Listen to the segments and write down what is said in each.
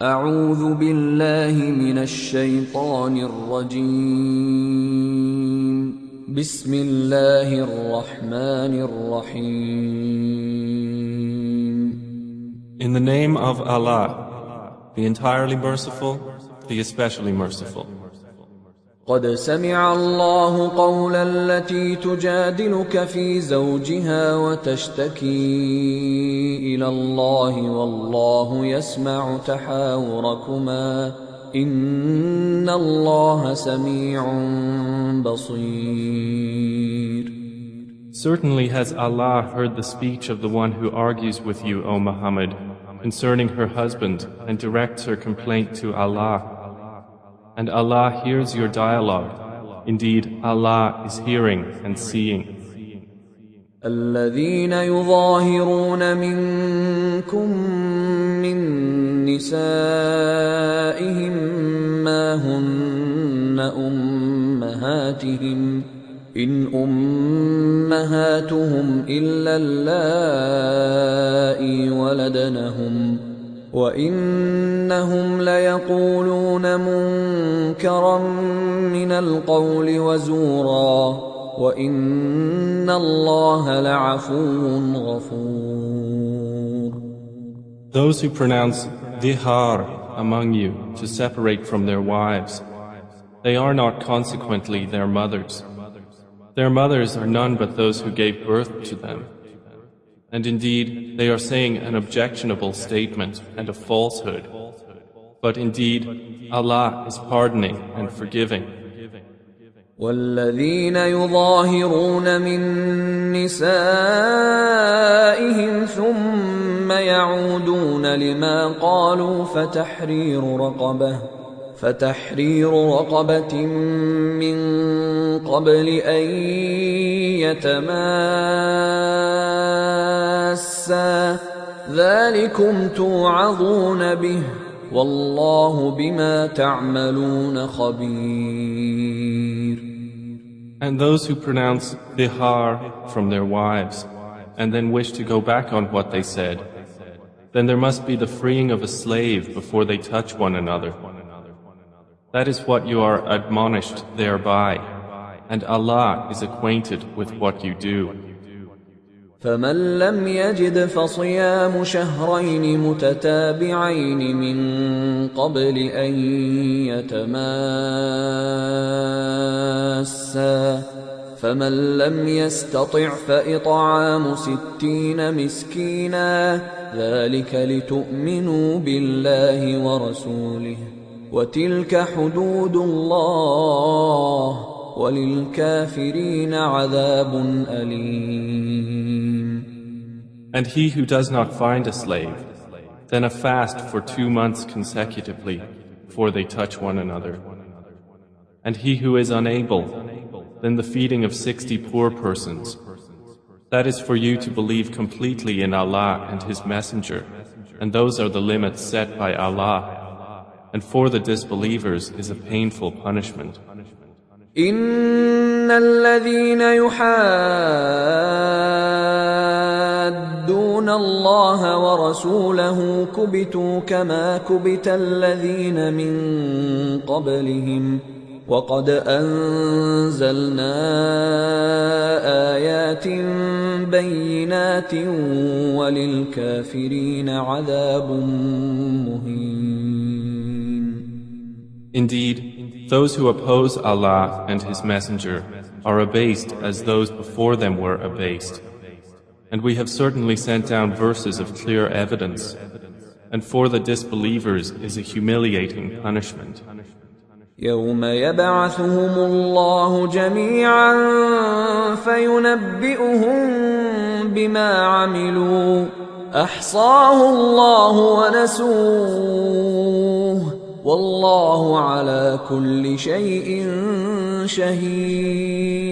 أعوذ بالله من الشيطان الرجيم بسم الله الرحمن الرحيم In the name of Allah, the entirely merciful, the especially merciful. قد سمع الله قول التي تجادلك في زوجها وتشتكي إلى الله والله يسمع تحاوركما إن الله سميع بصير. Certainly has Allah heard the speech of the one who argues with you, O Muhammad, concerning her husband and directs her complaint to Allah. And Allah hears your dialogue. Indeed, Allah is hearing and seeing. الذين يظاهرون منكم من نسائهم ما هن أمهاتهم إن أمهاتهم إلا اللائي ولدنهم وإنهم ليقولون منكرا من القول وزورا وإن الله لعفو غفور. Those who pronounce dihar among you to separate from their wives, they are not consequently their mothers. Their mothers are none but those who gave birth to them. And indeed, they are saying an objectionable statement and a falsehood. But indeed, Allah is pardoning and forgiving. والذين يظاهرون من نسائهم ثم يعودون لما قالوا فتحرير رقبة من قبل أن يتماسا ذلكم توعظون به والله بما تعملون خبير. And those who pronounce dihar from their wives and then wish to go back on what they said, then there must be the freeing of a slave before they touch one another. That is what you are admonished thereby, and Allah is acquainted with what you do. فمن لم يجد فصيام شهرين متتابعين من قبل أن يتماسا فمن لم يستطع فإطعام 60 مسكينا ذلك لتؤمنوا بالله ورسوله وتلك حدود الله وَلِلْكَافِرِينَ عَذَابٌ أَلِيمٌ. And he who does not find a slave, then a fast for 2 months consecutively before they touch one another. And he who is unable, then the feeding of 60 poor persons. That is for you to believe completely in Allah and His Messenger, and those are the limits set by Allah. And for the disbelievers is a painful punishment. إن الذين يحادون الله ورسوله كبتوا كما كبت الذين من قبلهم وقد أنزلنا آيات بينات وللكافرين عذاب مهين. Indeed, those who oppose Allah and His Messenger are abased as those before them were abased. And we have certainly sent down verses of clear evidence, and for the disbelievers is a humiliating punishment. يوم يبعثهم الله جميعا فينبئهم بما عملوا أحصاه الله ونسوه والله على كل شيء شهيد.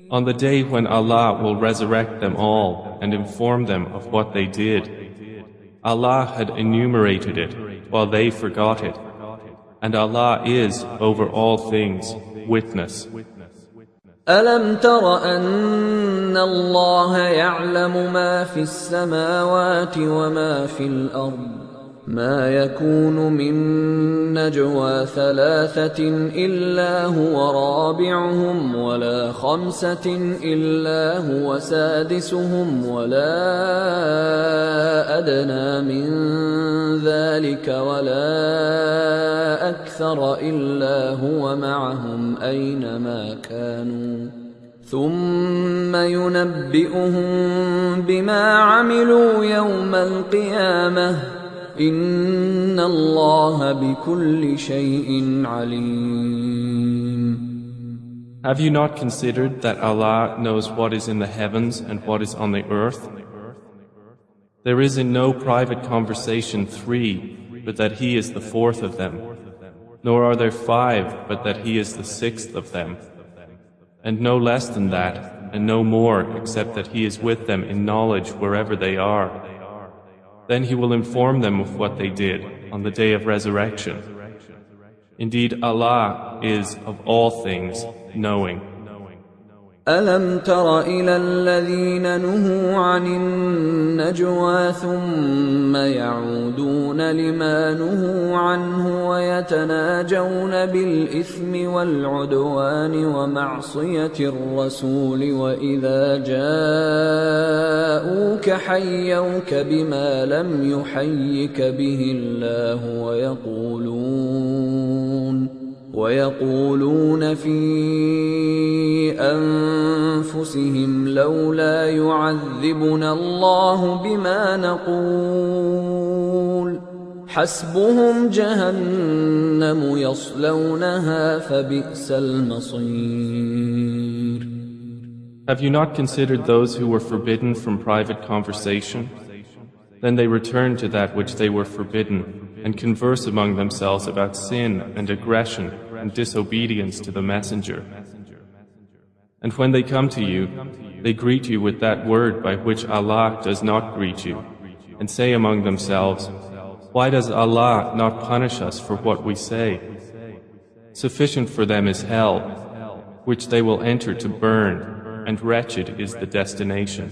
On the day when Allah will resurrect them all and inform them of what they did, Allah had enumerated it while they forgot it, and Allah is over all things witness. ألم تر أن الله يعلم ما في السماوات وما في الأرض ما يكون من نجوى ثلاثة إلا هو رابعهم ولا خمسة إلا هو سادسهم ولا أدنى من ذلك ولا أكثر إلا هو معهم أينما كانوا ثم ينبئهم بما عملوا يوم القيامة إن الله بكل شيء عليم. Have you not considered that Allah knows what is in the heavens and what is on the earth? There is in no private conversation 3, but that He is the 4th of them, nor are there 5, but that He is the 6th of them, and no less than that, and no more, except that He is with them in knowledge wherever they are. Then He will inform them of what they did on the day of resurrection. Indeed, Allah is of all things knowing. ألم تر إلى الذين نهوا عن النجوى ثم يعودون لما نهوا عنه ويتناجون بالإثم والعدوان ومعصية الرسول وإذا جاءوك حيوك بما لم يحيك به الله ويقولون في أنفسهم لولا يعذبنا الله بما نقول حسبهم جهنم يصلونها فبئس المصير. Have you not considered those who were forbidden from private conversation? Then they return to that which they were forbidden and converse among themselves about sin and aggression and disobedience to the Messenger. And when they come to you, they greet you with that word by which Allah does not greet you, and say among themselves, why does Allah not punish us for what we say? Sufficient for them is hell, which they will enter to burn, and wretched is the destination.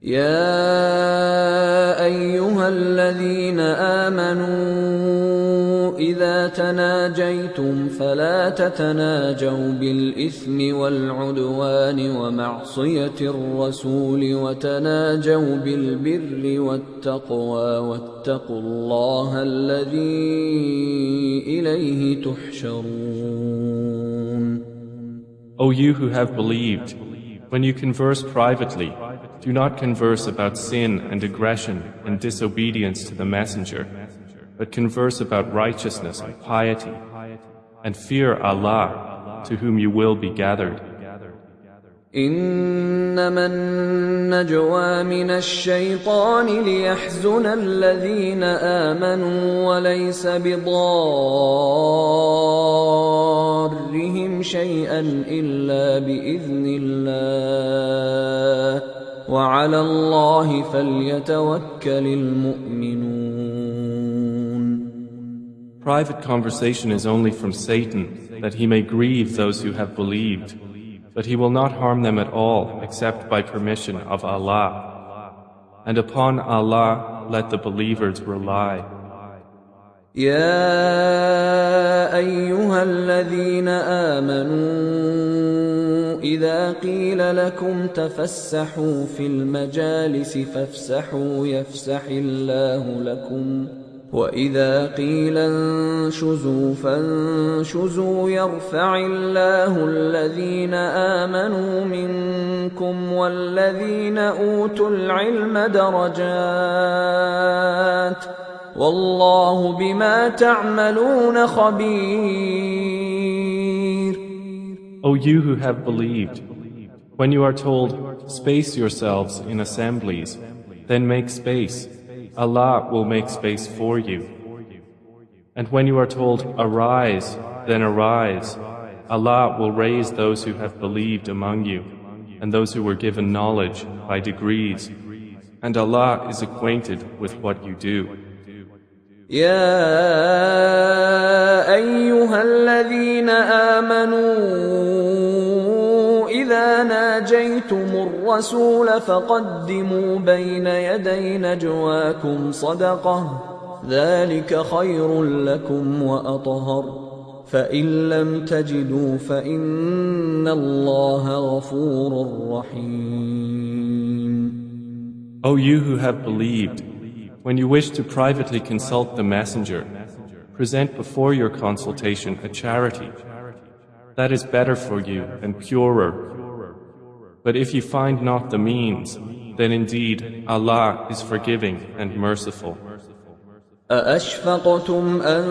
يا أيها الذين آمنوا إذا تناجيتم فلا تتناجوا بالإثم والعدوان ومعصية الرسول وتناجوا بالبر والتقوى واتقوا الله الذي إليه تحشرون. O you who have believed, when you converse privately, do not converse about sin and aggression and disobedience to the Messenger, but converse about righteousness and piety, and fear Allah, to whom you will be gathered. إنما النجوى من الشيطان ليحزن الذين آمنوا وليس بضارهم شيئا إلا بإذن الله وعلى الله فليتوكل المؤمنون. Private conversation is only from Satan, that he may grieve those who have believed, but he will not harm them at all except by permission of Allah. And upon Allah let the believers rely. يا أيها الذين آمنوا إذا قيل لكم تفسحوا في المجالس فافسحوا يفسح الله لكم وإذا قيل انشزوا فانشزوا يرفع الله الذين آمنوا منكم والذين أوتوا العلم درجات والله بما تعملون خبير. O you who have believed, when you are told, space yourselves in assemblies, then make space. Allah will make space for you. And when you are told, arise, then arise. Allah will raise those who have believed among you, and those who were given knowledge by degrees. And Allah is acquainted with what you do. يا أيها الذين آمنوا إذا ناجيتم الرسول فقدموا بين يدي نجواكم صدقة ذلك خير لكم وأطهر فإن لم تجدوا فإن الله غفور رحيم. O you who have believed, when you wish to privately consult the Messenger, present before your consultation a charity. That is better for you and purer. But if you find not the means, then indeed Allah is forgiving and merciful. أأشفقتم أن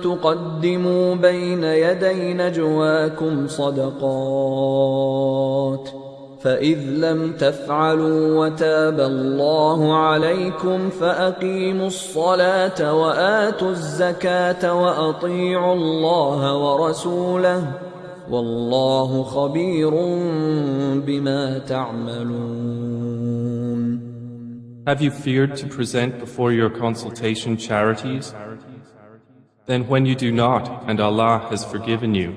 تقدموا بين يدي نجواكم صدقات فإذ لم تفعلوا وتاب الله عليكم فأقيموا الصلاة وآتوا الزكاة وأطيعوا الله ورسوله والله خبير بما تعملون. Have you feared to present before your consultation charities? Then when you do not, and Allah has forgiven you,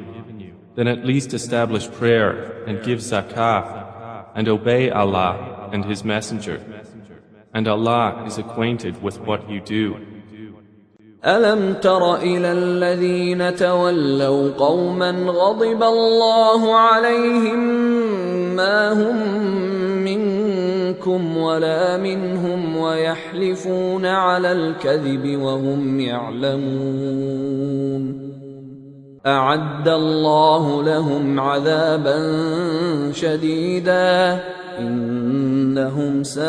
then at least establish prayer and give zakah and obey Allah and His Messenger. And Allah is acquainted with what you do. ألم تر إلى الذين تولوا قوما غضب الله عليهم ما هم منكم ولا منهم ويحلفون على الكذب وهم يعلمون أعد الله لهم عذابا شديدا إنهم ساء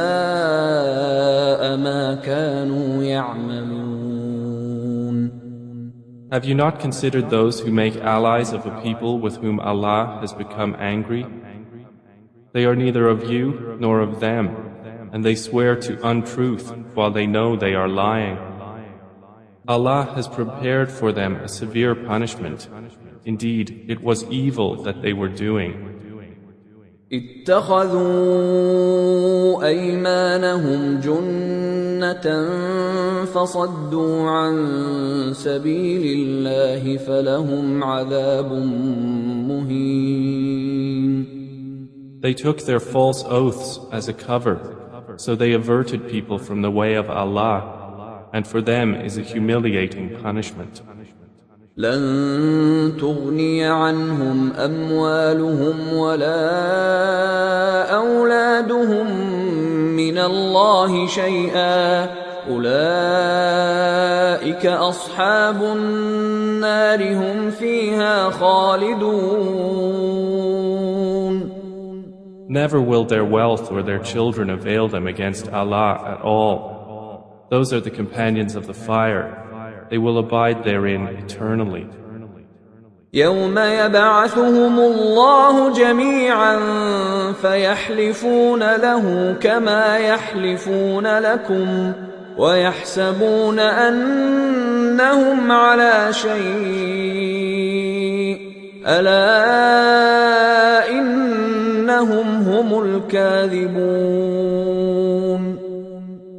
ما كانوا يعملون. Have you not considered those who make allies of a people with whom Allah has become angry? They are neither of you nor of them, and they swear to untruth while they know they are lying. Allah has prepared for them a severe punishment. Indeed, it was evil that they were doing. اتخذوا أيمانهم جنة فصدوا عن سبيل الله فلهم عذاب مهين. They took their false oaths as a cover, so they averted people from the way of Allah, and for them is a humiliating punishment. لن تغني عنهم أموالهم ولا أولادهم من الله شيئا أولئك أصحاب النار هم فيها خالدون. Never will their wealth or their children avail them against Allah at all. Those are the companions of the fire. They will abide therein eternally. يوم يبعثهم الله جميعا فيحلفون له كما يحلفون لكم ويحسبون أنهم على شيء ألا إنهم هم الكاذبون.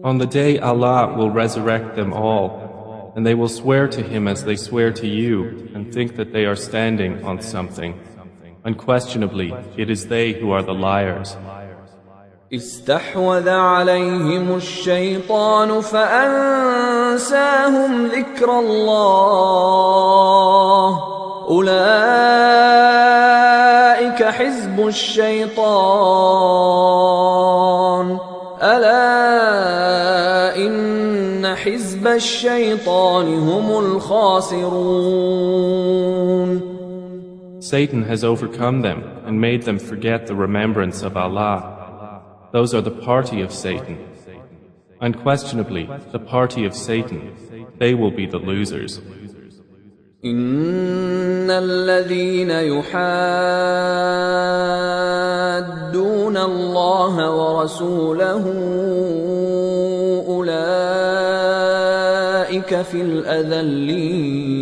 On the day Allah will resurrect them all, and they will swear to Him as they swear to you and think that they are standing on something. Unquestionably, it is they who are the liars. استحوذ عليهم الشيطان فأنساهم ذكر الله أولئك حزب الشيطان ألا إن حزب الشيطان هم الخاسرون. Satan has overcome them and made them forget the remembrance of Allah. Those are the party of Satan. Unquestionably, the party of Satan, they will be the losers. إن الذين يحادون الله ورسوله أولئك في الأذلين.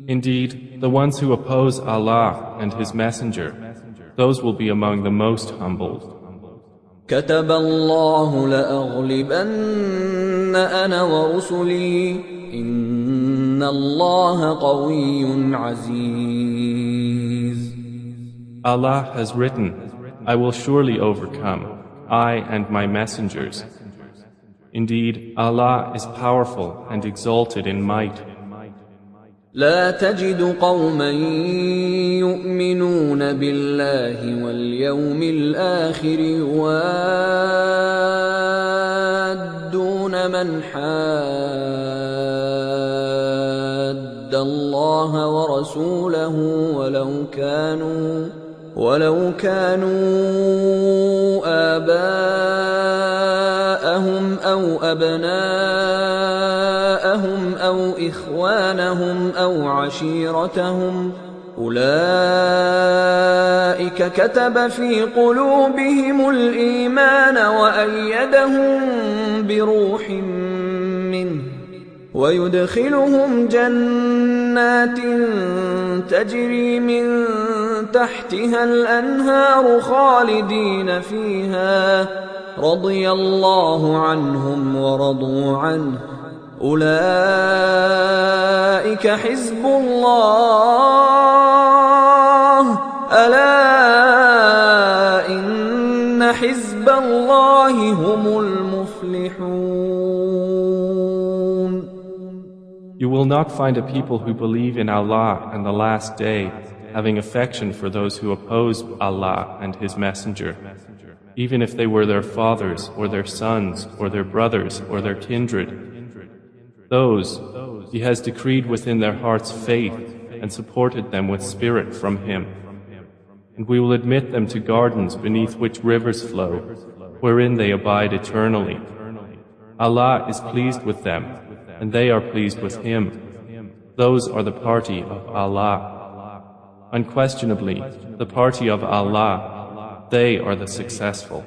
Indeed, the ones who oppose Allah and His Messenger, those will be among the most humbled. كتب الله لأغلبن أنا ورسلي إن الله قوي عزيز. Allah has written, I will surely overcome, I and my messengers. Indeed, Allah is powerful and exalted in might. لا تجد قوما يؤمنون بالله واليوم الآخر يوادون من حاد الله ورسوله ولو كانوا آباءهم أو أبناءهم أو إخوانهم أو عشيرتهم أولئك كتب في قلوبهم الإيمان وأيدهم بروح منه ويدخلهم جنات تجري من تحتها الأنهار خالدين فيها رضي الله عنهم ورضوا عنه أولئك حزب الله ألا إن حزب الله هم المفلحون. You will not find a people who believe in Allah and the last day having affection for those who oppose Allah and His Messenger, even if they were their fathers or their sons or their brothers or their kindred. Those He has decreed within their hearts faith and supported them with spirit from Him. And we will admit them to gardens beneath which rivers flow, wherein they abide eternally. Allah is pleased with them, and they are pleased with Him. Those are the party of Allah. Unquestionably, the party of Allah, they are the successful.